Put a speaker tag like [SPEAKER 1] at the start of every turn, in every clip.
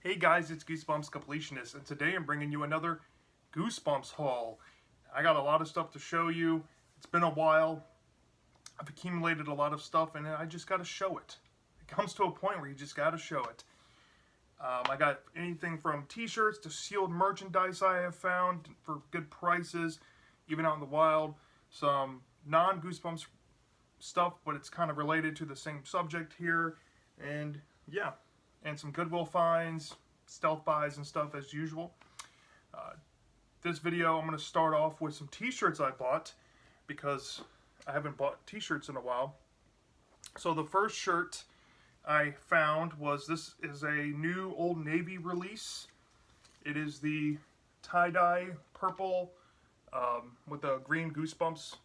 [SPEAKER 1] Hey guys, it's Goosebumps Completionist, and today I'm bringing you another Goosebumps haul. I got a lot of stuff to show you. It's been a while. I've accumulated a lot of stuff, and I just got to show it. It comes to a point where you just got to show it. I got anything from t-shirts to sealed merchandise I have found for good prices, even out in the wild. Some non-Goosebumps stuff, but it's kind of related to the same subject here. And yeah. And some Goodwill finds, stealth buys and stuff as usual. This video I'm going to start off with some t-shirts I bought because I haven't bought t-shirts in a while. So the first shirt I found was, this is a new Old Navy release. It is the tie-dye purple with the green Goosebumps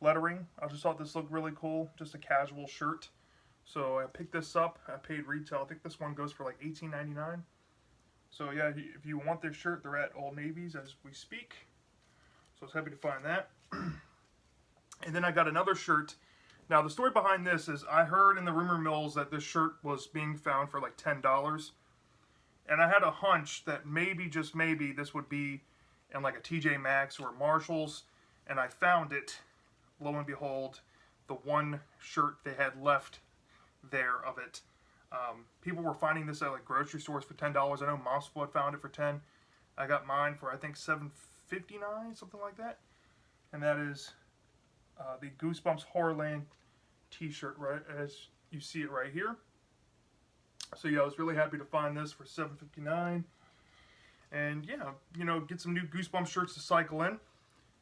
[SPEAKER 1] lettering. I just thought this looked really cool, just a casual shirt. So I picked this up. I paid retail. I think this one goes for like $18.99. So yeah, if you want this shirt, they're at Old Navy's as we speak. So I was happy to find that. And then I got another shirt. Now the story behind this is I heard in the rumor mills that this shirt was being found for like $10. And I had a hunch that maybe, just maybe, this would be in like a TJ Maxx or Marshall's. And I found it. Lo and behold, the one shirt they had left there of it. People were finding this at like grocery stores for $10. I know Mom Split found it for $10. I got mine for I think $7.59, something like that. And that is the Goosebumps Horrorland t-shirt, right as you see it right here. So yeah, I was really happy to find this for $7.59. And yeah, you know, get some new Goosebumps shirts to cycle in.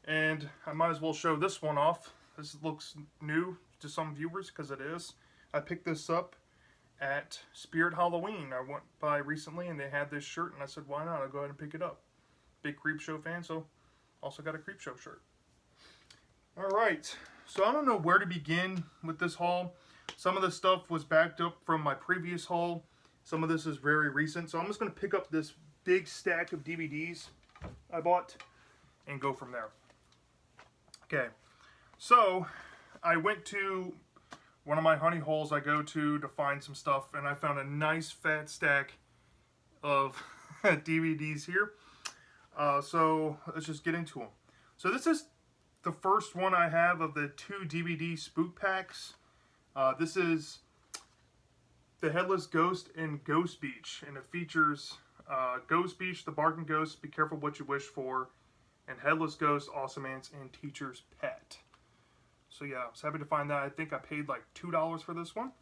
[SPEAKER 1] And I might as well show this one off. This looks new to some viewers because it is. I picked this up at Spirit Halloween. I went by recently and they had this shirt and I said, why not? I'll go ahead and pick it up. Big Creepshow fan, so also got a Creepshow shirt. Alright, so I don't know where to begin with this haul. Some of the stuff was backed up from my previous haul. Some of this is very recent. So I'm just going to pick up this big stack of DVDs I bought and go from there. Okay, so I went to one of my honey holes I go to find some stuff, and I found a nice fat stack of DVDs here. So let's just get into them. So this is the first one I have of the 2 DVD spook packs. This is The Headless Ghost and Ghost Beach, and it features Ghost Beach, The Barking Ghost, Be Careful What You Wish For, and Headless Ghost, Awesome Ants, and Teacher's Pet. So yeah, I was happy to find that. I think I paid like $2 for this one.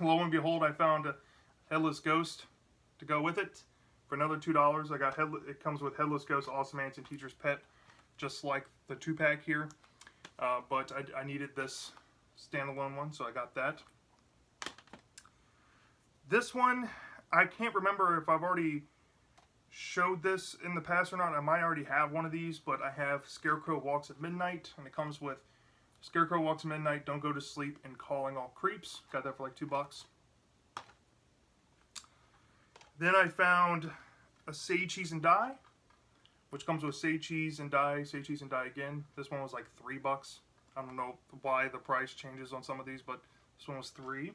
[SPEAKER 1] Lo and behold, I found a Headless Ghost to go with it for another $2. I got it comes with Headless Ghost, Awesome Ants, and Teacher's Pet, just like the 2-pack here. But I needed this standalone one, so I got that. This one, I can't remember if I've already showed this in the past or not. I might already have one of these, but I have Scarecrow Walks at Midnight, and it comes with Scarecrow Walks at Midnight, Don't Go to Sleep, and Calling All Creeps. Got that for like $2. Then I found a Sage Cheese and Die, which comes with Sage Cheese and Die, Sage Cheese and Die again. This one was like $3. I don't know why the price changes on some of these, but this one was $3.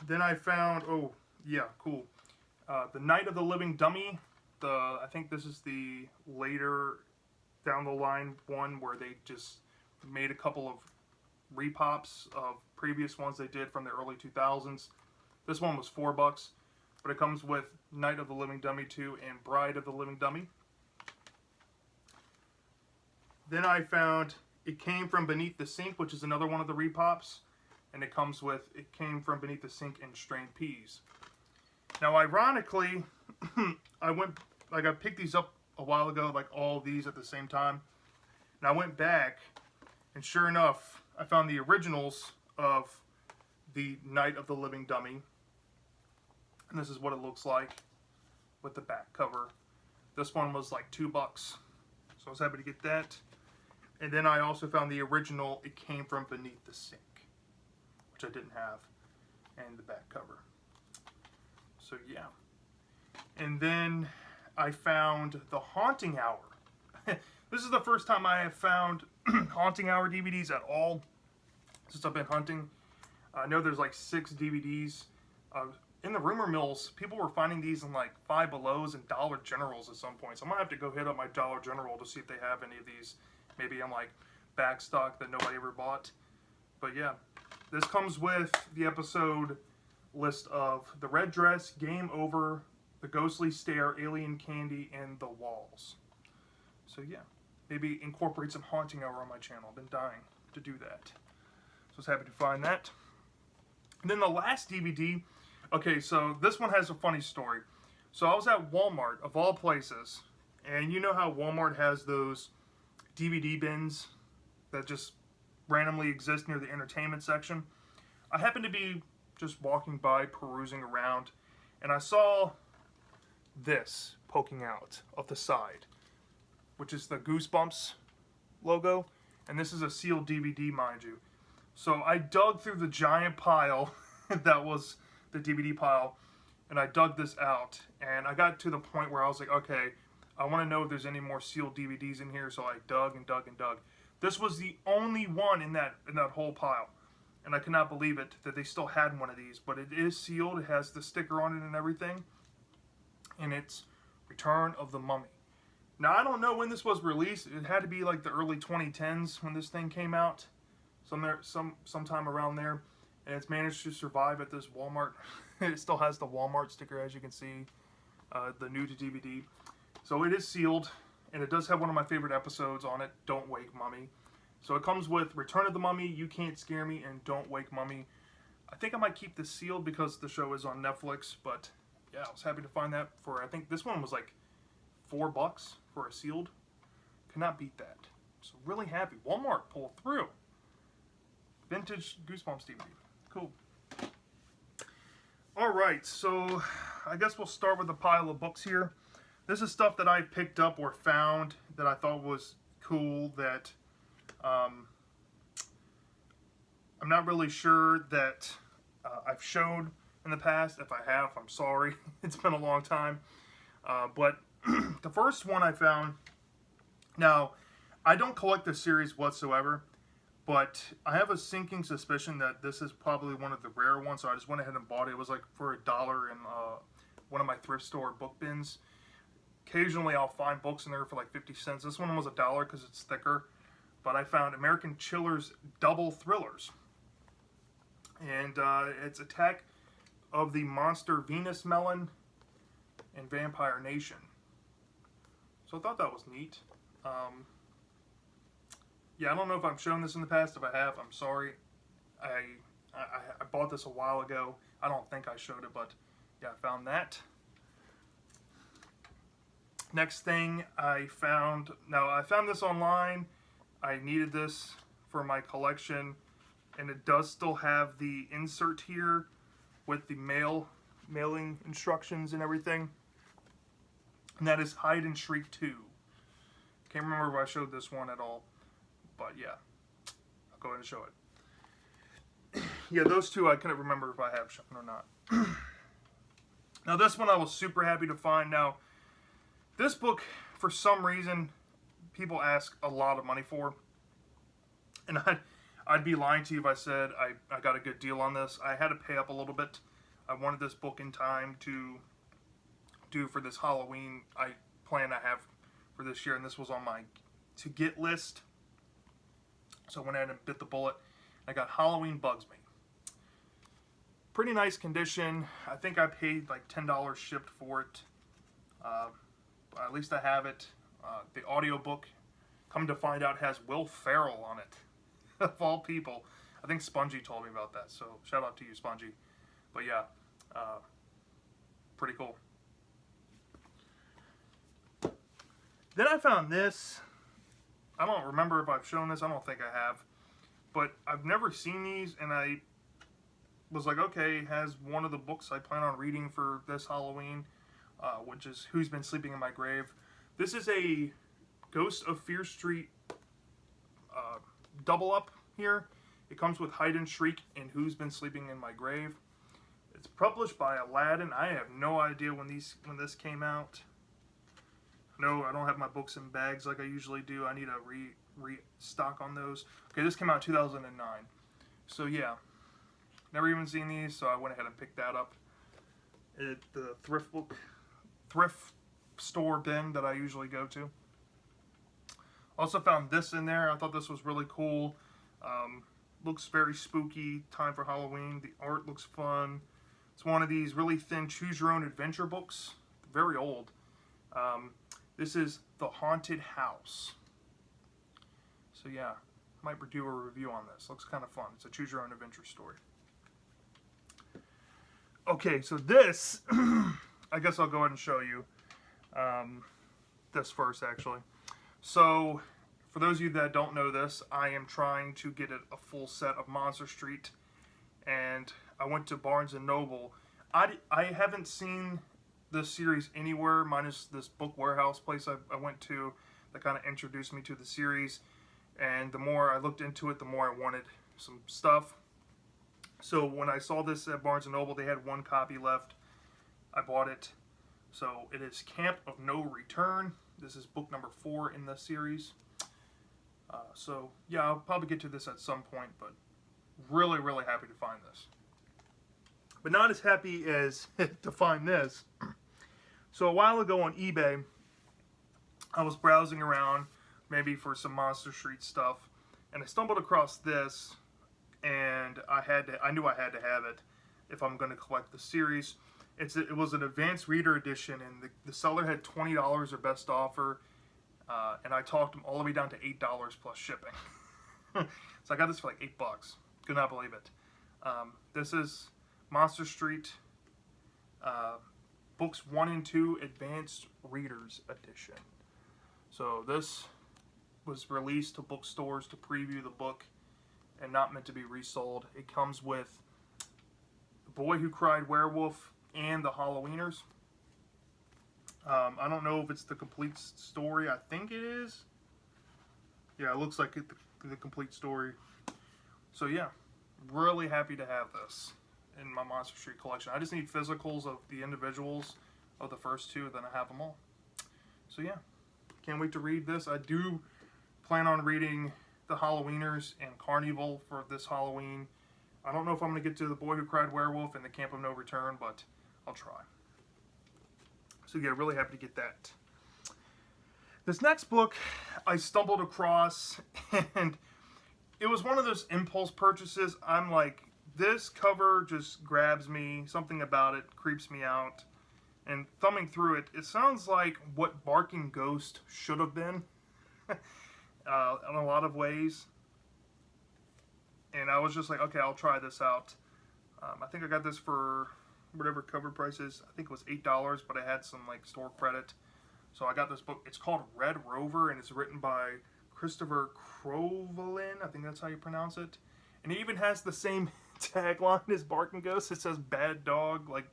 [SPEAKER 1] Then I found, oh yeah, cool. The Night of the Living Dummy. I think this is the later down the line one where they just made a couple of repops of previous ones they did from the early 2000s. This one was $4, but it comes with Night of the Living Dummy 2 and Bride of the Living Dummy. Then I found It Came From Beneath the Sink, which is another one of the repops, and it comes with It Came From Beneath the Sink and Strained Peas. Now, ironically, I picked these up a while ago, like all these at the same time. And I went back, and sure enough, I found the originals of the Night of the Living Dummy. And this is what it looks like with the back cover. This one was like $2. So I was happy to get that. And then I also found the original It Came From Beneath the Sink, which I didn't have, and the back cover. So yeah. And then I found The Haunting Hour. This is the first time I have found Haunting Hour DVDs at all since I've been hunting. I know there's like 6 DVDs. In the rumor mills, people were finding these in like Five Belows and Dollar Generals at some point. So I'm gonna have to go hit up my Dollar General to see if they have any of these. Maybe I'm like back stock that nobody ever bought. But yeah, this comes with the episode list of The Red Dress, Game Over, The Ghostly Stare, Alien Candy, and The Walls. So yeah, maybe incorporate some Haunting Hour on my channel. I've been dying to do that. So I was happy to find that. And then the last DVD, okay, so this one has a funny story. So I was at Walmart, of all places, and you know how Walmart has those DVD bins that just randomly exist near the entertainment section? I happened to be just walking by, perusing around, and I saw this poking out of the side, which is the Goosebumps logo, and this is a sealed DVD, mind you. So I dug through the giant pile that was the DVD pile, and I dug this out, and I got to the point where I was like, okay, I want to know if there's any more sealed DVDs in here, so I dug and dug and dug. This was the only one in that whole pile, and I could not believe it that they still had one of these, but it is sealed, it has the sticker on it and everything, and it's Return of the Mummy. Now, I don't know when this was released. It had to be like the early 2010s when this thing came out, sometime around there, and it's managed to survive at this Walmart. It still has the Walmart sticker, as you can see, the new to DVD. So it is sealed, and it does have one of my favorite episodes on it, Don't Wake Mummy. So it comes with Return of the Mummy, You Can't Scare Me, and Don't Wake Mummy. I think I might keep this sealed because the show is on Netflix, but yeah, I was happy to find that for, I think this one was like $4 for a sealed. Could not beat that. So really happy. Walmart pulled through. Vintage Goosebumps DVD. Cool. Alright, so I guess we'll start with a pile of books here. This is stuff that I picked up or found that I thought was cool that I'm not really sure that I've showed in the past. If I have, I'm sorry. It's been a long time. But the first one I found, now, I don't collect this series whatsoever, but I have a sinking suspicion that this is probably one of the rare ones, so I just went ahead and bought it. It was like for $1 in one of my thrift store book bins. Occasionally I'll find books in there for like 50 cents. This one was $1 because it's thicker. But I found American Chillers Double Thrillers. And it's Attack of the Monster Venus Melon and Vampire Nation. So I thought that was neat. Yeah, I don't know if I've shown this in the past. If I have, I'm sorry. I bought this a while ago. I don't think I showed it, but yeah, I found that. Next thing I found, now I found this online. I needed this for my collection, and it does still have the insert here with the mailing instructions and everything. And that is Hide and Shriek 2. Can't remember if I showed this one at all, but yeah, I'll go ahead and show it. Yeah, those two I couldn't remember if I have shown or not. Now this one I was super happy to find. Now, this book, for some reason, people ask a lot of money for. And I'd be lying to you if I said I got a good deal on this. I had to pay up a little bit. I wanted this book in time to do for this Halloween plan I have for this year. And this was on my to-get list. So I went ahead and bit the bullet. I got Halloween Bugs Me. Pretty nice condition. I think I paid like $10 shipped for it. At least I have it. The audiobook, come to find out, has Will Ferrell on it. Of all people. I think Spongy told me about that, so shout out to you, Spongy. But yeah, pretty cool. Then I found this. I don't remember if I've shown this. I don't think I have. But I've never seen these, and I was like, okay, it has one of the books I plan on reading for this Halloween, which is Who's Been Sleeping in My Grave. This is a Ghost of Fear Street double up here. It comes with Hide and Shriek and Who's Been Sleeping in My Grave. It's published by Aladdin. I have no idea when this came out. No, I don't have my books in bags like I usually do. I need to restock on those. Okay, this came out in 2009. So yeah, Never even seen these, so I went ahead and picked that up at the thrift store bin that I usually go to. Also found this in there. I thought this was really cool. Looks very spooky. Time for Halloween. The art looks fun. It's one of these really thin choose your own adventure books. Very old. This is The Haunted House. So yeah, might do a review on this. Looks kind of fun. It's a choose your own adventure story. Okay, so this, I guess I'll go ahead and show you this first, actually. So, for those of you that don't know this, I am trying to get a full set of Monster Street, and I went to Barnes & Noble. I haven't seen this series anywhere, minus this book warehouse place I went to that kind of introduced me to the series. And the more I looked into it, the more I wanted some stuff. So when I saw this at Barnes & Noble, they had one copy left. I bought it. So it is Camp of No Return. This is book number 4 in the series. So yeah, I'll probably get to this at some point, but really, really happy to find this. But not as happy as to find this. So a while ago on eBay, I was browsing around maybe for some Monster Street stuff, and I stumbled across this, and I knew I had to have it if I'm going to collect the series. It was an advanced reader edition, and the seller had $20 or best offer, and I talked them all the way down to $8 plus shipping. So I got this for like $8. Could not believe it. This is Monster Street Books 1 and 2 Advanced Readers Edition. So this was released to bookstores to preview the book and not meant to be resold. It comes with The Boy Who Cried Werewolf and The Halloweeners. I don't know if it's the complete story. I think it is. Yeah, it looks like the complete story. So yeah, really happy to have this in my Monster Street collection. I just need physicals of the individuals of the first 2, then I have them all. So yeah, can't wait to read this. I do plan on reading The Halloweeners and Carnival for this Halloween. I don't know if I'm going to get to The Boy Who Cried Werewolf and The Camp of No Return, but I'll try. So yeah, really happy to get that. This next book I stumbled across, and it was one of those impulse purchases. I'm like, this cover just grabs me. Something about it creeps me out. And thumbing through it, it sounds like what Barking Ghost should have been in a lot of ways. And I was just like, okay, I'll try this out. I think I got this for whatever cover price is. I think it was $8, but I had some like store credit. So I got this book. It's called Red Rover, and it's written by Christopher Crovelin. I think that's how you pronounce it. And it even has the same tagline as Barking Ghost. It says "bad dog," like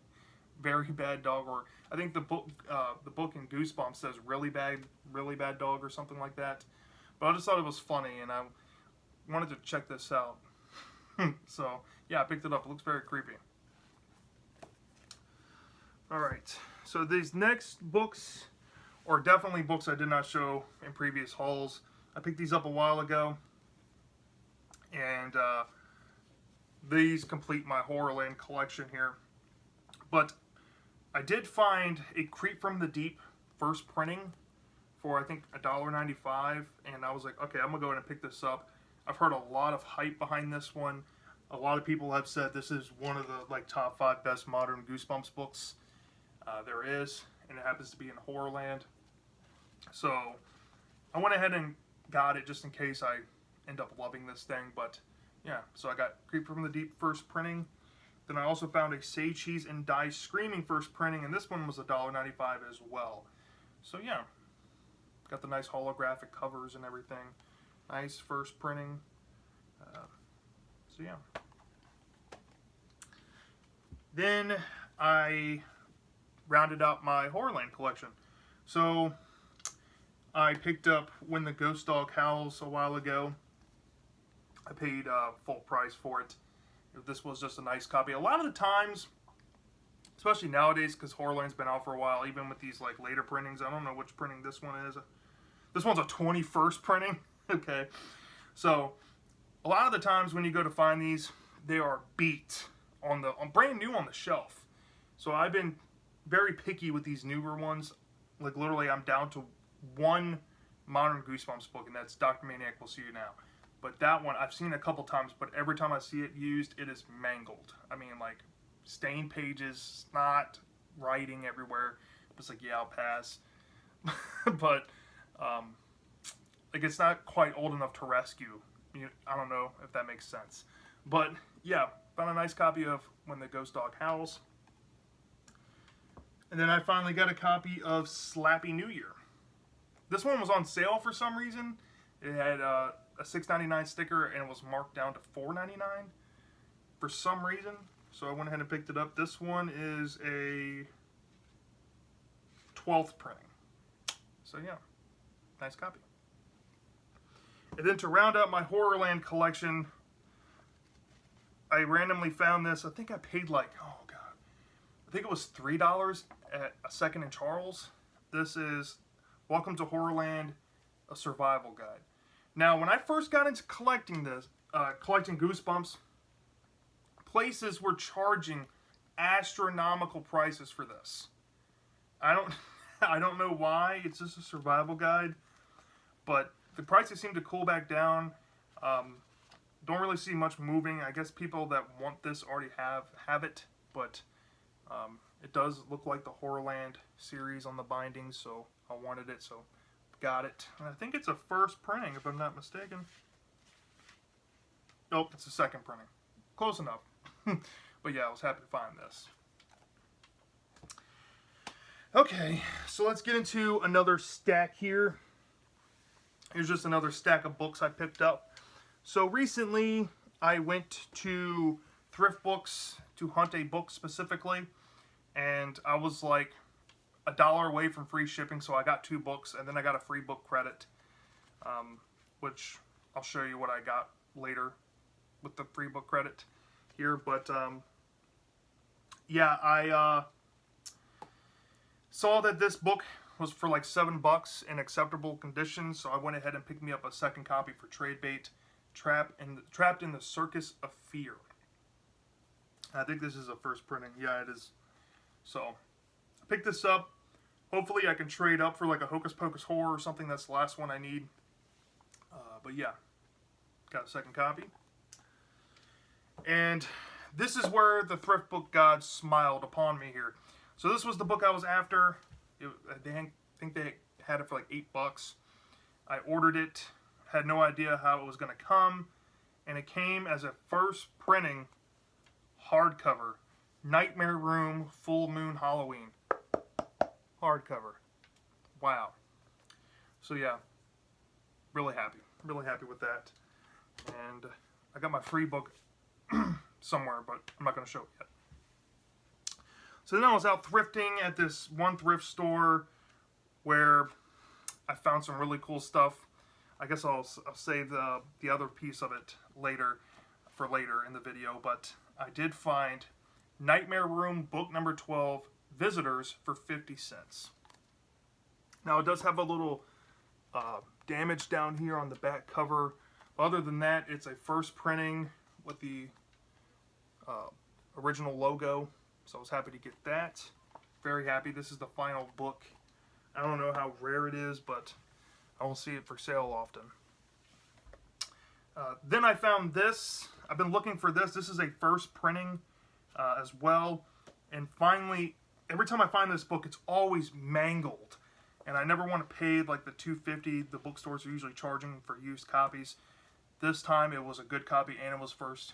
[SPEAKER 1] very bad dog, or I think the book in Goosebumps says really bad dog or something like that. But I just thought it was funny, and I wanted to check this out. So yeah, I picked it up. It looks very creepy. All right, so these next books are definitely books I did not show in previous hauls. I picked these up a while ago, and these complete my Horrorland collection here. But I did find a Creep from the Deep first printing for, I think, $1.95, and I was like, okay, I'm gonna go ahead and pick this up. I've heard a lot of hype behind this one. A lot of people have said this is one of the like top 5 best modern Goosebumps books there is, and it happens to be in Horrorland. So I went ahead and got it just in case I end up loving this thing. But yeah, so I got Creep from the Deep first printing. Then I also found a Say Cheese and Die Screaming first printing, and this one was $1.95 as well. So yeah, got the nice holographic covers and everything. Nice first printing. So yeah. Then I rounded out my Horrorland collection. So I picked up When the Ghost Dog Howls a while ago. I paid full price for it. This was just a nice copy. A lot of the times, especially nowadays, because Horrorland's been out for a while, even with these like later printings, I don't know which printing this one is. This one's a 21st printing. Okay. So a lot of the times when you go to find these, they are beat on brand new on the shelf. So I've been very picky with these newer ones. Like literally, I'm down to one modern Goosebumps book, and that's Dr. Maniac Will See You Now. But that one I've seen a couple times, but every time I see it used, it is mangled. I mean, like stained pages, snot, writing everywhere. It's like, yeah, I'll pass. But like it's not quite old enough to rescue. I don't know if that makes sense. But yeah, found a nice copy of When the Ghost Dog Howls. And then I finally got a copy of Slappy New Year. This one was on sale for some reason. It had a $6.99 sticker and it was marked down to $4.99 for some reason. So I went ahead and picked it up. This one is a 12th printing. So yeah, nice copy. And then to round out my Horrorland collection, I randomly found this. I think I paid like, oh god, I think it was $3 at a Second and Charles. This is Welcome to Horrorland, a survival guide. Now, when I first got into collecting this, collecting Goosebumps, places were charging astronomical prices for this. I don't know why. It's just a survival guide, but the prices seem to cool back down. Don't really see much moving. I guess people that want this already have it, but it does look like the Horrorland series on the binding, so I wanted it, so got it. And I think it's a first printing, if I'm not mistaken. Nope, it's a second printing. Close enough. But yeah, I was happy to find this. Okay, so let's get into another stack here. Here's just another stack of books I picked up. So recently, I went to Thrift Books to hunt a book specifically, and I was like $1 away from free shipping, so I got 2 books, and then I got a free book credit, which I'll show you what I got later with the free book credit here. But yeah, I saw that this book was for like $7 in acceptable condition, so I went ahead and picked me up a second copy for trade bait, Trapped in the Circus of Fear. I think this is a first printing. Yeah, it is. So I picked this up. Hopefully I can trade up for like a Hocus Pocus horror or something. That's the last one I need. But yeah, got a second copy. And this is where the thrift book god smiled upon me here. So this was the book I was after. I think they had it for like $8. I ordered it. Had no idea how it was going to come. And it came as a first printing hardcover. Nightmare Room Full Moon Halloween. Hardcover. Wow. So yeah, really happy. Really happy with that. And I got my free book somewhere, but I'm not going to show it yet. So then I was out thrifting at this one thrift store where I found some really cool stuff. I guess I'll save the other piece of it for later in the video, but I did find Nightmare Room book number 12, Visitors, for 50 cents. Now it does have a little damage down here on the back cover. Other than that, it's a first printing with the original logo. So I was happy to get that. Very happy. This is the final book. I don't know how rare it is, but I won't see it for sale often. Then I found this. I've been looking for this. This is a first printing as well. And finally, every time I find this book, it's always mangled. And I never want to pay like the $2.50 the bookstores are usually charging for used copies. This time it was a good copy and it was first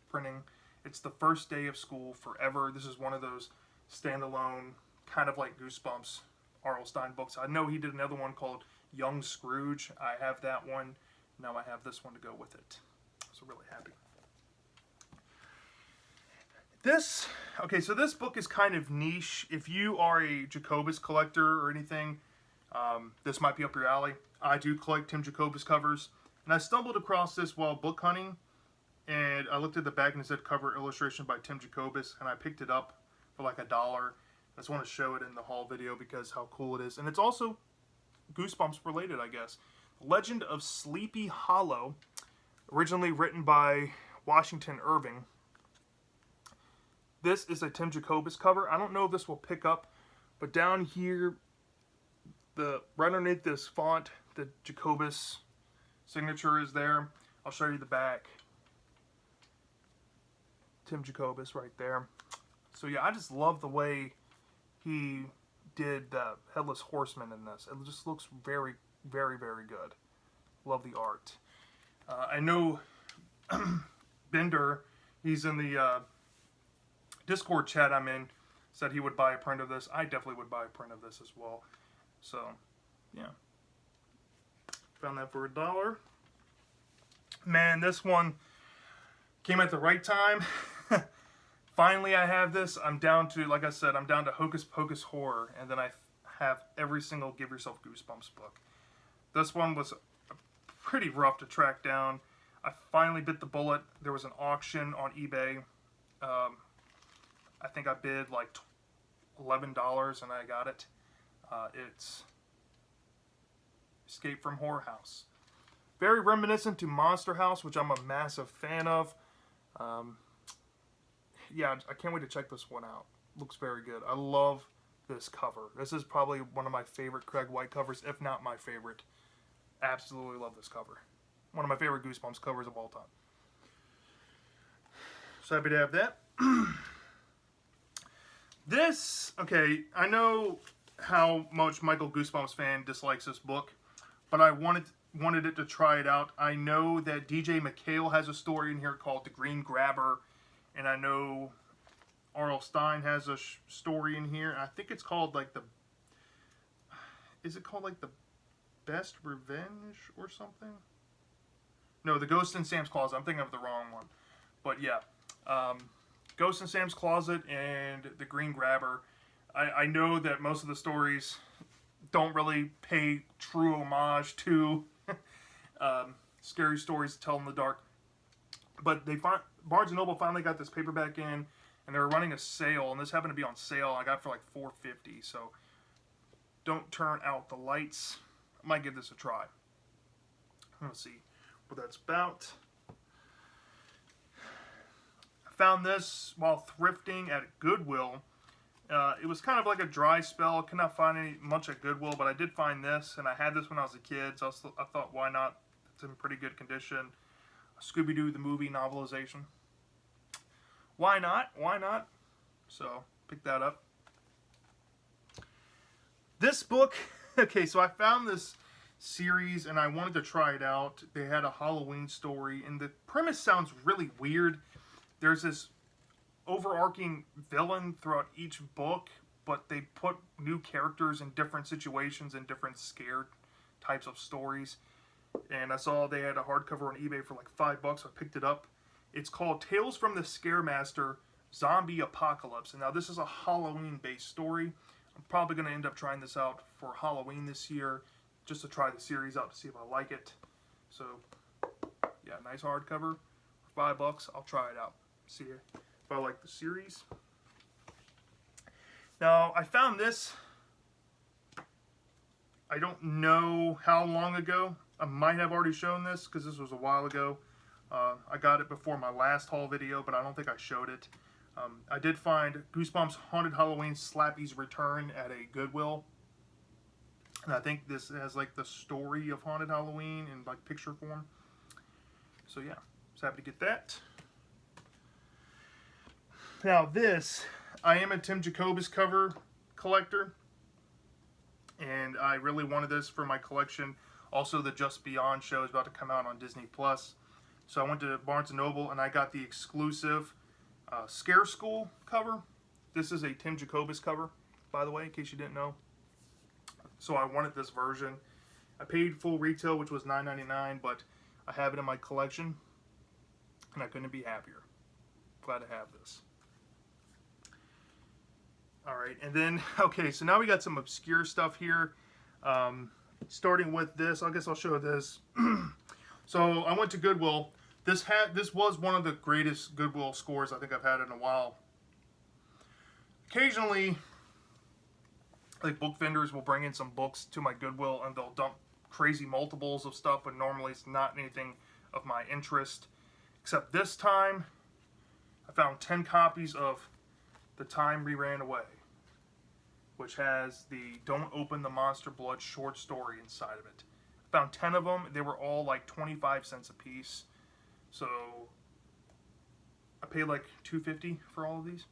[SPEAKER 1] printing. It's The First Day of School Forever. This is one of those standalone, kind of like Goosebumps, R.L. Stine books. I know he did another one called Young Scrooge. I have that one. Now I have this one to go with it. So really happy. So this book is kind of niche. If you are a Jacobus collector or anything, this might be up your alley. I do collect Tim Jacobus covers. And I stumbled across this while book hunting. And I looked at the back and it said cover illustration by Tim Jacobus. And I picked it up for like $1. I just want to show it in the haul video because how cool it is. And it's also Goosebumps related, I guess. Legend of Sleepy Hollow. Originally written by Washington Irving. This is a Tim Jacobus cover. I don't know if this will pick up, but down here, right underneath this font, the Jacobus signature is there. I'll show you the back. Tim Jacobus right there. So yeah, I just love the way he did the Headless Horseman in this. It just looks very, very, very good. Love the art. I know Bender, he's in the Discord chat I'm in, said he would buy a print of this. I definitely would buy a print of this as well. So, yeah. Found that for $1. Man, this one came at the right time. Finally, I have this. I'm down to, like I said, I'm down to Hocus Pocus Horror, and then I have every single Give Yourself Goosebumps book. This one was pretty rough to track down. I finally bit the bullet. There was an auction on eBay. I think I bid like $11 and I got it. It's Escape from Horror House. Very reminiscent to Monster House, which I'm a massive fan of. Yeah, I can't wait to check this one out. Looks very good. I love this cover. This is probably one of my favorite Craig White covers, if not my favorite. Absolutely love this cover. One of my favorite Goosebumps covers of all time. So happy to have that. This, okay, I know how much Michael Goosebumps fan dislikes this book, but I wanted it to try it out. I know that DJ McHale has a story in here called The Green Grabber, and I know R.L. Stine has a story in here, and I think it's called like the, is it called like The Best Revenge or something? No, The Ghost in Sam's Closet. I'm thinking of the wrong one. But yeah, Ghost in Sam's Closet and The Green Grabber. I know that most of the stories don't really pay true homage to scary stories to tell in the dark. But Barnes & Noble finally got this paperback in, and they were running a sale, and this happened to be on sale. I got it for like $4.50, so Don't Turn Out the Lights. I might give this a try. Let's see what that's about. I found this while thrifting at Goodwill. It was kind of like a dry spell. Could not find much at Goodwill, but I did find this, and I had this when I was a kid, so I thought, why not? It's in pretty good condition. Scooby-Doo, the movie novelization. Why not? Why not? So, pick that up. This book, okay, so I found this series and I wanted to try it out. They had a Halloween story, and the premise sounds really weird. There's this overarching villain throughout each book, but they put new characters in different situations and different scare types of stories. And I saw they had a hardcover on eBay for like $5. I picked it up. It's called Tales from the Scaremaster Zombie Apocalypse. And now this is a Halloween-based story. I'm probably going to end up trying this out for Halloween this year, just to try the series out to see if I like it. So, yeah, nice hardcover for $5. I'll try it out. See if I like the series. Now, I found this, I don't know how long ago. I might have already shown this because this was a while ago. I got it before my last haul video, but I don't think I showed it. I did find Goosebumps Haunted Halloween Slappy's Return at a Goodwill. And I think this has like the story of Haunted Halloween in like picture form. So yeah, just happy to get that. Now this, I am a Tim Jacobus cover collector. And I really wanted this for my collection. Also, the Just Beyond show is about to come out on Disney+. So I went to Barnes & Noble and I got the exclusive Scare School cover. This is a Tim Jacobus cover, by the way, in case you didn't know. So I wanted this version. I paid full retail, which was $9.99, but I have it in my collection, and I couldn't be happier. Glad to have this. Alright, and then, okay, so now we got some obscure stuff here. Starting with this, I guess I'll show this. So I went to Goodwill. This was one of the greatest Goodwill scores I think I've had in a while. Occasionally, like book vendors will bring in some books to my Goodwill and they'll dump crazy multiples of stuff, but normally it's not anything of my interest. Except this time, I found 10 copies of The Time We Ran Away, which has the Don't Open the Monster Blood short story inside of it. I found 10 of them. They were all like 25 cents a piece. So I paid like $2.50 for all of these.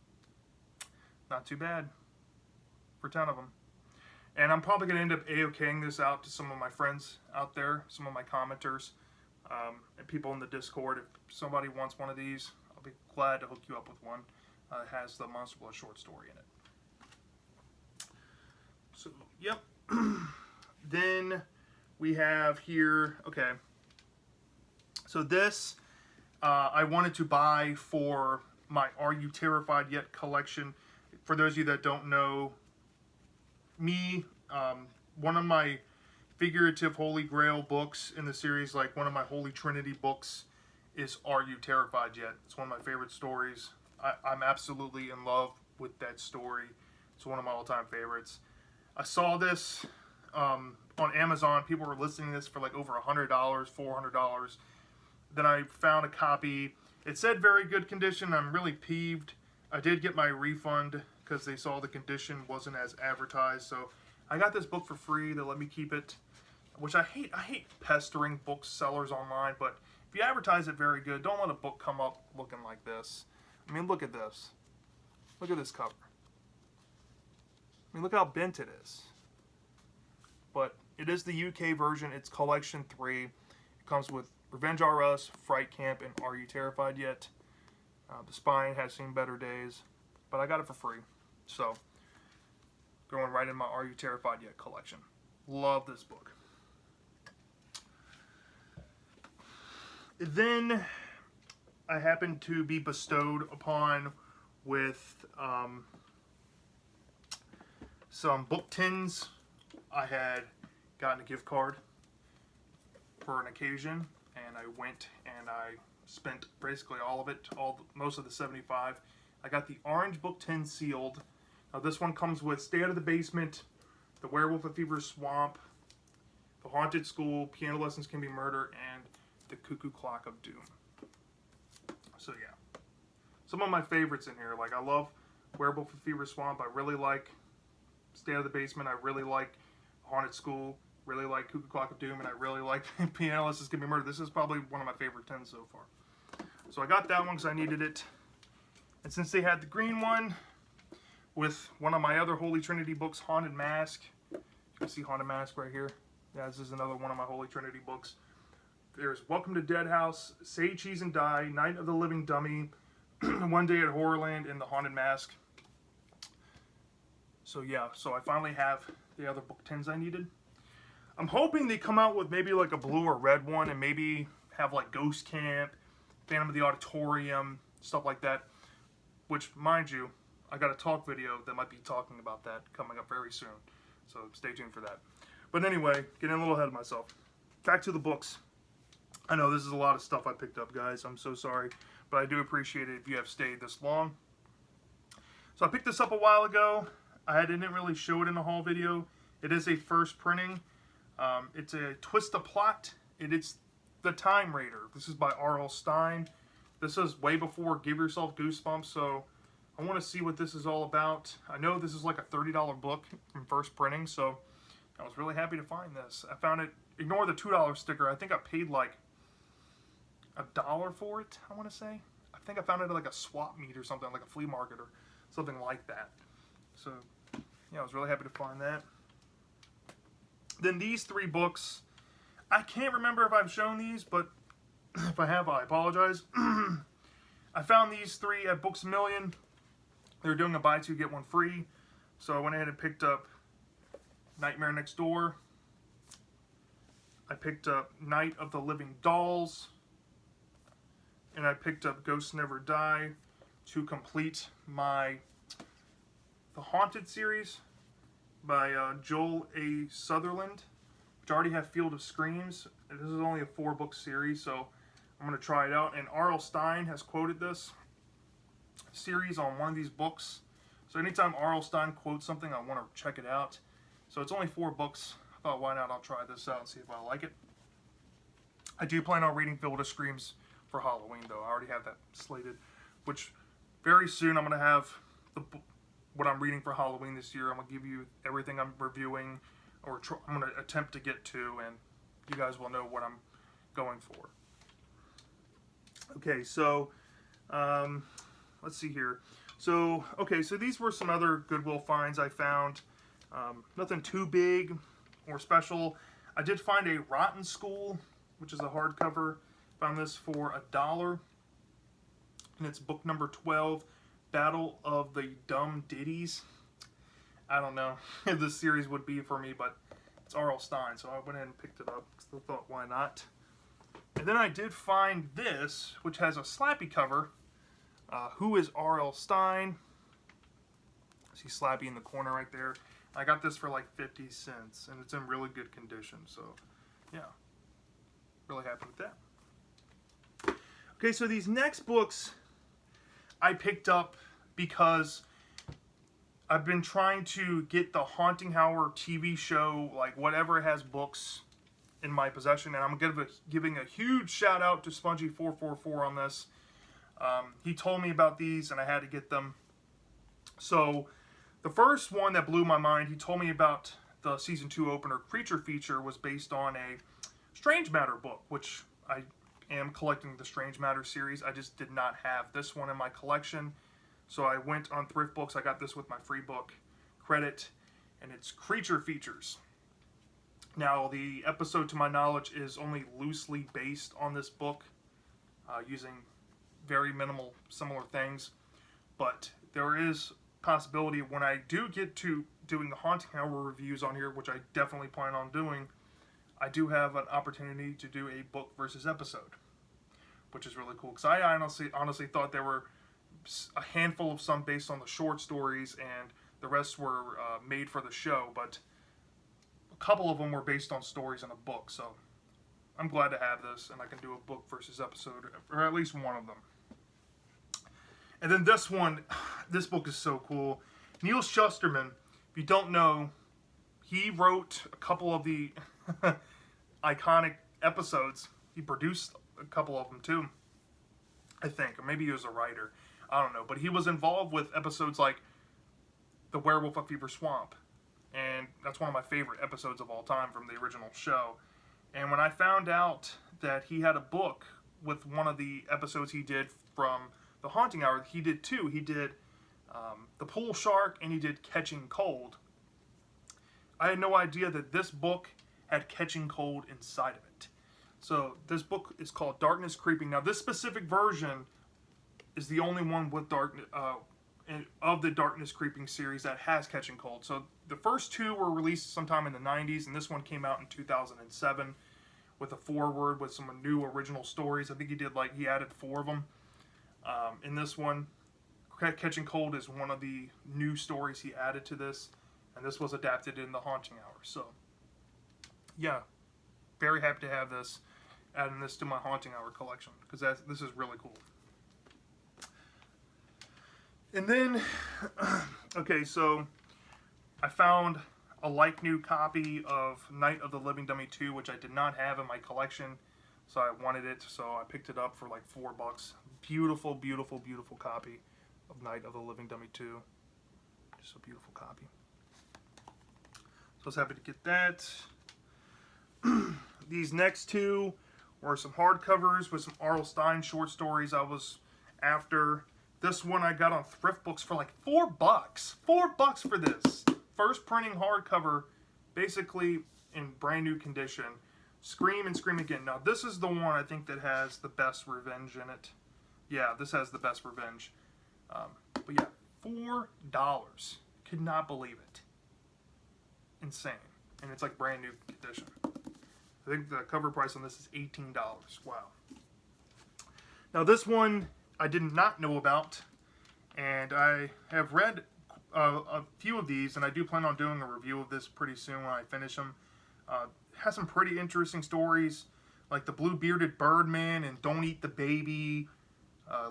[SPEAKER 1] Not too bad for 10 of them. And I'm probably going to end up AOKing this out to some of my friends out there, some of my commenters, and people in the Discord. If somebody wants one of these, I'll be glad to hook you up with one. It has the Monster Blood short story in it. So, yep. Then we have here, okay. So this, I wanted to buy for my Are You Terrified Yet collection. For those of you that don't know me, one of my figurative Holy Grail books in the series, like one of my Holy Trinity books, is Are You Terrified Yet? It's one of my favorite stories. I'm absolutely in love with that story. It's one of my all-time favorites. I saw this on Amazon. People were listing this for like over $100, $400. Then I found a copy. It said very good condition. I'm really peeved. I did get my refund because they saw the condition wasn't as advertised. So I got this book for free. They let me keep it, which I hate. I hate pestering booksellers online, but if you advertise it very good, don't let a book come up looking like this. I mean, look at this. Look at this cover. I mean, look how bent it is. But it is the UK version. It's collection 3. It comes with Revenge R Us, Fright Camp, and Are You Terrified Yet? The spine has seen better days, but I got it for free. So, going right in my Are You Terrified Yet collection. Love this book. Then I happened to be bestowed upon with some book tins. I had gotten a gift card for an occasion, and I went and I spent basically all of it, most of the 75. I got the orange book tin sealed. Now this one comes with Stay Out of the Basement, The Werewolf of Fever Swamp, The Haunted School, Piano Lessons Can Be Murder, and The Cuckoo Clock of Doom. So yeah, some of my favorites in here. Like I love Werewolf of Fever Swamp. I really like Stay Out of the Basement. I really like Haunted School. Really like Cuckoo Clock of Doom, and I really like Piano Lessons Can Be Murder. This is probably one of my favorite 10s so far. So I got that one because I needed it. And since they had the green one with one of my other Holy Trinity books, Haunted Mask. You can see Haunted Mask right here. Yeah, this is another one of my Holy Trinity books. There's Welcome to Dead House, Say Cheese and Die, Night of the Living Dummy, One Day at Horrorland, and The Haunted Mask. So yeah, so I finally have the other book 10s I needed. I'm hoping they come out with maybe like a blue or red one and maybe have like Ghost Camp, Phantom of the Auditorium, stuff like that. Which, mind you, I got a talk video that might be talking about that coming up very soon. So stay tuned for that. But anyway, getting a little ahead of myself. Back to the books. I know this is a lot of stuff I picked up, guys. I'm so sorry. But I do appreciate it if you have stayed this long. So I picked this up a while ago. I didn't really show it in the haul video. It is a first printing. It's a twist of plot. It's The Time Raider. This is by R.L. Stine. This is way before Give Yourself Goosebumps, so I want to see what this is all about. I know this is like a $30 book from first printing, so I was really happy to find this. I found it, ignore the $2 sticker, I think I paid like $1 for it, I want to say. I think I found it at like a swap meet or something, like a flea market or something like that. So, yeah, I was really happy to find that. Then these 3 books, I can't remember if I've shown these, but if I have, I apologize. I found these 3 at Books A Million. They were doing a buy 2 get 1 free, so I went ahead and picked up Nightmare Next Door. I picked up Night of the Living Dolls, and I picked up Ghosts Never Die to complete my The Haunted series by Joel A. Sutherland, which I already have Field of Screams. This is only a 4-book series, so I'm going to try it out. And R.L. Stine has quoted this series on one of these books. So anytime R.L. Stine quotes something, I want to check it out. So it's only 4 books. I thought, why not? I'll try this out and see if I like it. I do plan on reading Field of Screams for Halloween, though. I already have that slated, which very soon I'm going to have what I'm reading for Halloween this year. I'm going to give you everything I'm reviewing, or I'm going to attempt to get to, and you guys will know what I'm going for. Okay, so let's see here. So, okay, so these were some other Goodwill finds I found. Nothing too big or special. I did find a Rotten School, which is a hardcover. Found this for $1. And it's book number 12, Battle of the Dumb Ditties. I don't know if this series would be for me, but it's R.L. Stine, so I went ahead and picked it up. Still thought, why not? And then I did find this, which has a Slappy cover. Who is R.L. Stine? See Slappy in the corner right there. I got this for like 50 cents, and it's in really good condition. So, yeah, really happy with that. Okay, so these next books I picked up because I've been trying to get the Haunting Hour TV show, like whatever has books in my possession, and I'm giving a huge shout out to Spongy444 on this. He told me about these, and I had to get them. So the first one that blew my mind, he told me about the season 2 opener Creature Feature was based on a Strange Matter book, which I am collecting the Strange Matter series. I just did not have this one in my collection. So I went on Thrift Books. I got this with my free book credit, and it's Creature Features. Now, the episode, to my knowledge, is only loosely based on this book, using very minimal similar things. But there is possibility when I do get to doing the Haunting Hour reviews on here, which I definitely plan on doing, I do have an opportunity to do a book versus episode, which is really cool. Because I honestly thought there were a handful of some based on the short stories, and the rest were made for the show, but a couple of them were based on stories in a book. So I'm glad to have this, and I can do a book versus episode, or at least one of them. And then this one, this book is so cool. Neil Shusterman, if you don't know, he wrote a couple of the iconic episodes. He produced a couple of them too, I think. Or maybe he was a writer. I don't know. But he was involved with episodes like The Werewolf of Fever Swamp. And that's one of my favorite episodes of all time from the original show. And when I found out that he had a book with one of the episodes he did from The Haunting Hour, he did two. He did The Pool Shark, and he did Catching Cold. I had no idea that this book had Catching Cold inside of it. So this book is called Darkness Creeping. Now this specific version is the only one with of the Darkness Creeping series that has Catching Cold. So the first two were released sometime in the 90s, and this one came out in 2007 with a foreword with some new original stories. I think he added 4 of them. In this one, Catching Cold is one of the new stories he added to this, and this was adapted in The Haunting Hour. So, yeah, very happy to have this, adding this to my Haunting Hour collection, because this is really cool. And then, okay, so I found a like-new copy of Night of the Living Dummy 2, which I did not have in my collection, so I wanted it, so I picked it up for like $4. Beautiful, beautiful, beautiful copy of Night of the Living Dummy 2. Just a beautiful copy. So I was happy to get that. These next two were some hardcovers with some R.L. Stine short stories I was after. This one I got on Thrift Books for like $4. $4 for this. First printing hardcover, basically in brand new condition. Scream and Scream Again. Now this is the one I think that has the best revenge in it. Yeah, this has the best revenge. But yeah, $4. Could not believe it. Insane. And it's like brand new condition. I think the cover price on this is $18. Wow. Now this one I did not know about, and I have read a few of these, and I do plan on doing a review of this pretty soon when I finish them. Has some pretty interesting stories, like the Blue Bearded Birdman and Don't Eat the Baby,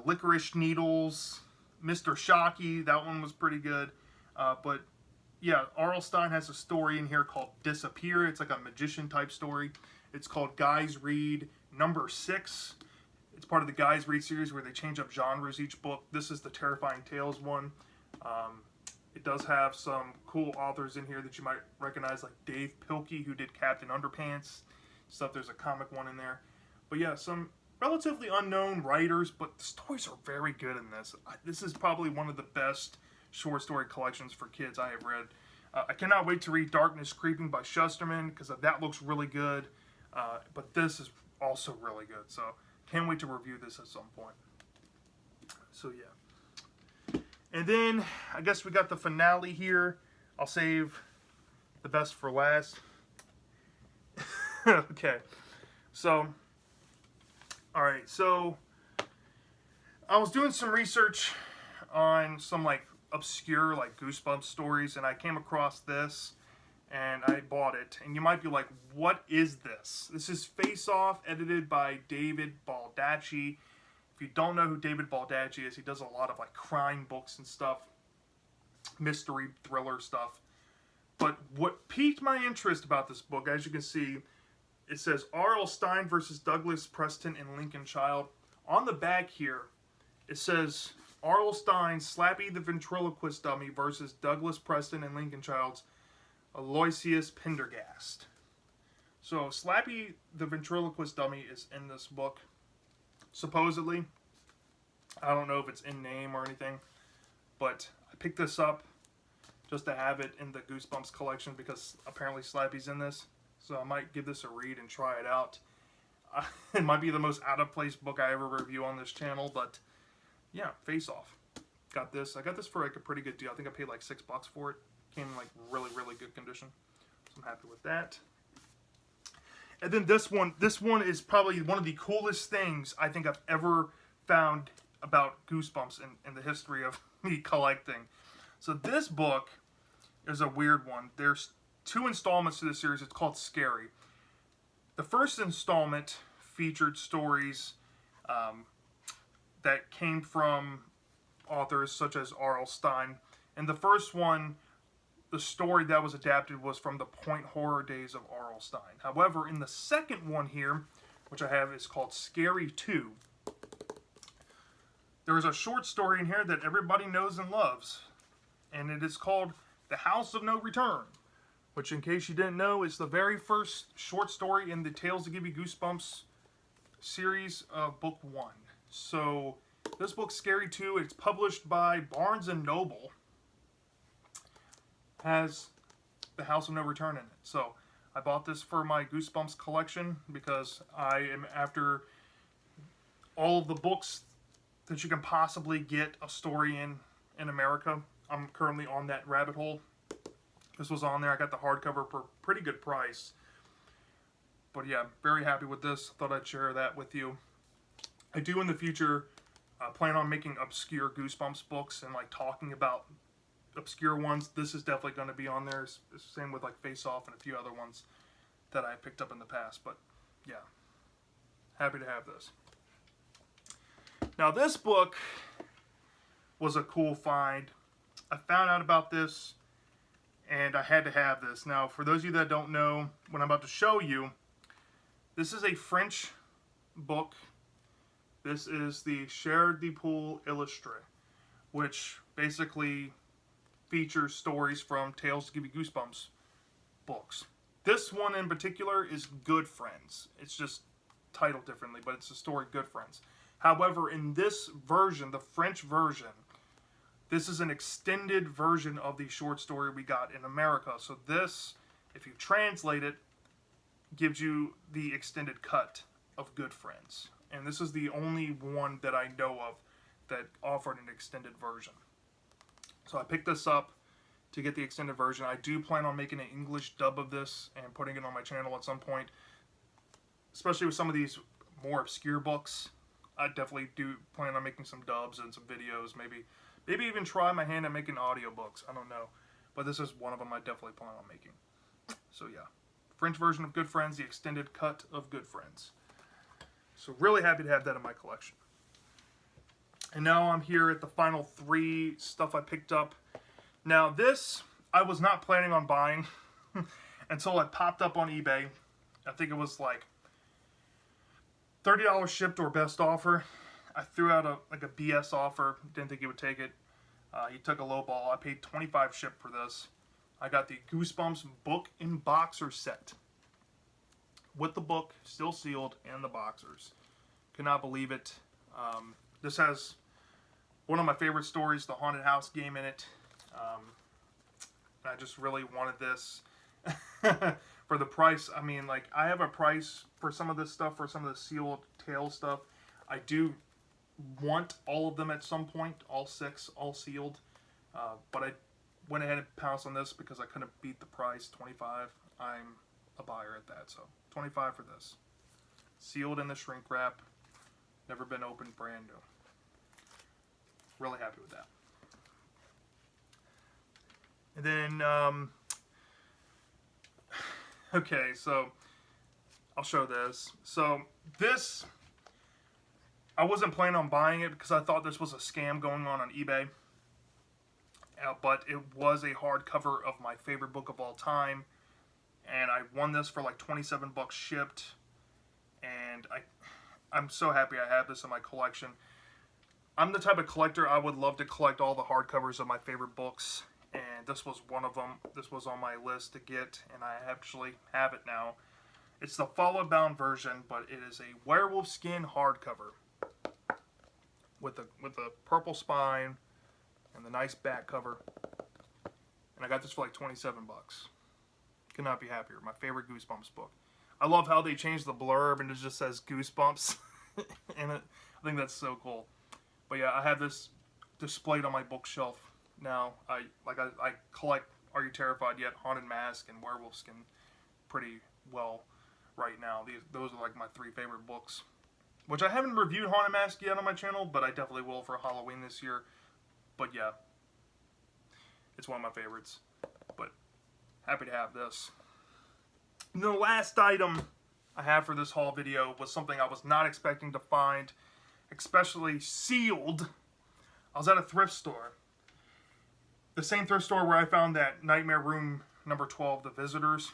[SPEAKER 1] Licorice Needles, Mr. Shocky. That one was pretty good. But yeah, R.L. Stine has a story in here called Disappear. It's like a magician type story. It's called Guys Read number 6. It's part of the Guys Read series where they change up genres each book. This is the Terrifying Tales one. It does have some cool authors in here that you might recognize, like Dave Pilkey, who did Captain Underpants. Stuff. There's a comic one in there. But yeah, some relatively unknown writers, but the stories are very good in this. This is probably one of the best short story collections for kids I have read. I cannot wait to read Darkness Creeping by Shusterman, because that looks really good. But this is also really good, so can't wait to review this at some point. So yeah. And then, I guess we got the finale here. I'll save the best for last. Okay. So, alright, so I was doing some research on some, like, obscure, like, Goosebumps stories, and I came across this, and I bought it. And you might be like, what is this? This is Face Off, edited by David Baldacci. If you don't know who David Baldacci is, he does a lot of, like, crime books and stuff, mystery, thriller stuff. But what piqued my interest about this book, as you can see, it says R.L. Stine versus Douglas Preston and Lincoln Child. On the back here, it says R.L. Stine, Slappy the Ventriloquist Dummy versus Douglas Preston and Lincoln Child's Aloysius Pendergast. So, Slappy the Ventriloquist Dummy is in this book, supposedly. I don't know if it's in name or anything, but I picked this up just to have it in the Goosebumps collection because apparently Slappy's in this. So I might give this a read and try it out. It might be the most out-of-place book I ever review on this channel, but yeah, Face Off. Got this. I got this for like a pretty good deal. I think I paid like $6 for it. Came in like really, really good condition. So I'm happy with that. And then this one is probably one of the coolest things I think I've ever found about Goosebumps in the history of me collecting. So this book is a weird one. There's 2 installments to the series. It's called Scary. The first installment featured stories that came from authors such as R.L. Stine. And the first one, the story that was adapted was from the point horror days of R.L. Stine. However, in the second one here, which I have, is called Scary 2. There is a short story in here that everybody knows and loves. And it is called The House of No Return. Which, in case you didn't know, is the very first short story in the Tales to Give You Goosebumps series of Book 1. So, this book, Scary 2, it's published by Barnes & Noble. Has The House of No Return in it. So, I bought this for my Goosebumps collection because I am after all of the books that you can possibly get a story in America. I'm currently on that rabbit hole. This was on there. I got the hardcover for a pretty good price. But yeah, very happy with this. Thought I'd share that with you. I do in the future plan on making obscure Goosebumps books and like talking about obscure ones. This is definitely going to be on there. Same with like Face Off and a few other ones that I picked up in the past. But yeah, happy to have this. Now this book was a cool find. I found out about this and I had to have this. Now, for those of you that don't know, what I'm about to show you, this is a French book. This is the Chair de Poule Illustré, which basically features stories from Tales to Give You Goosebumps books. This one in particular is Good Friends. It's just titled differently, but it's the story Good Friends. However, in this version, the French version, this is an extended version of the short story we got in America. So this, if you translate it, gives you the extended cut of Good Friends. And this is the only one that I know of that offered an extended version. So I picked this up to get the extended version. I do plan on making an English dub of this and putting it on my channel at some point. Especially with some of these more obscure books. I definitely do plan on making some dubs and some videos, maybe even try my hand at making audiobooks. I don't know. But this is one of them I definitely plan on making. So yeah. French version of Good Friends, the extended cut of Good Friends. So really happy to have that in my collection. And now I'm here at the final 3 stuff I picked up. Now this, I was not planning on buying until it popped up on eBay. I think it was like $30 shipped or best offer. I threw out a BS offer. Didn't think he would take it. He took a low ball. I paid $25 shipped for this. I got the Goosebumps book and boxer set. With the book, still sealed, and the boxers. Could not believe it. This has one of my favorite stories, the haunted house game, in it. And I just really wanted this. For the price, I mean, like, I have a price for some of this stuff, for some of the sealed tail stuff. I do want all of them at some point, all 6, all sealed. But I went ahead and pounced on this because I couldn't beat the price, $25. I'm a buyer at that, so $25 for this. Sealed in the shrink wrap, never been opened, brand new. Really happy with that. And then, okay, so I'll show this. So this, I wasn't planning on buying it because I thought this was a scam going on eBay. But it was a hardcover of my favorite book of all time. And I won this for like 27 bucks shipped. And I'm so happy I have this in my collection. I'm the type of collector, I would love to collect all the hardcovers of my favorite books. And this was one of them. This was on my list to get, and I actually have it now. It's the Fallout bound version, but it is a werewolf skin hardcover with a purple spine and the nice back cover. And I got this for like 27 bucks. Could not be happier. My favorite Goosebumps book. I love how they changed the blurb and it just says Goosebumps. And I think that's so cool. But yeah, I have this displayed on my bookshelf now. I collect Are You Terrified Yet, Haunted Mask, and Werewolf Skin pretty well right now. Those are like my 3 favorite books. Which I haven't reviewed Haunted Mask yet on my channel, but I definitely will for Halloween this year. But yeah, it's one of my favorites. But happy to have this. And the last item I have for this haul video was something I was not expecting to find, especially sealed. I was at a thrift store. The same thrift store where I found that Nightmare Room number 12, The Visitors.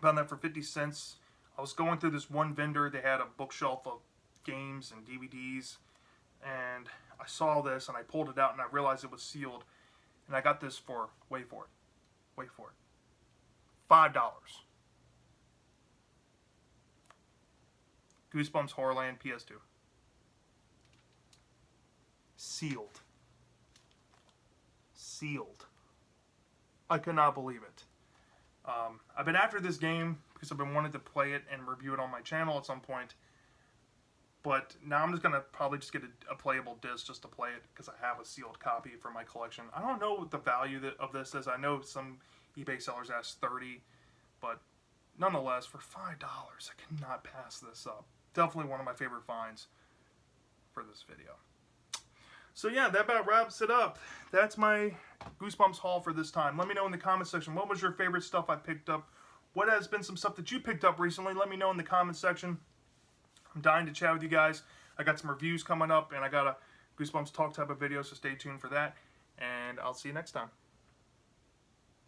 [SPEAKER 1] Found that for 50 cents. I was going through this one vendor. They had a bookshelf of games and DVDs. And I saw this and I pulled it out and I realized it was sealed. And I got this for, wait for it, $5. Goosebumps Horrorland PS2. Sealed. Sealed. I could not believe it. I've been after this game because I've been wanting to play it and review it on my channel at some point. But now I'm just going to probably just get a playable disc just to play it because I have a sealed copy for my collection. I don't know what the value of this is. I know some eBay sellers ask $30, but nonetheless, for $5, I cannot pass this up. Definitely one of my favorite finds for this video. So yeah, that about wraps it up. That's my Goosebumps haul for this time. Let me know in the comment section, what was your favorite stuff I picked up? What has been some stuff that you picked up recently? Let me know in the comment section. I'm dying to chat with you guys. I got some reviews coming up, and I got a Goosebumps talk type of video, so stay tuned for that. And I'll see you next time.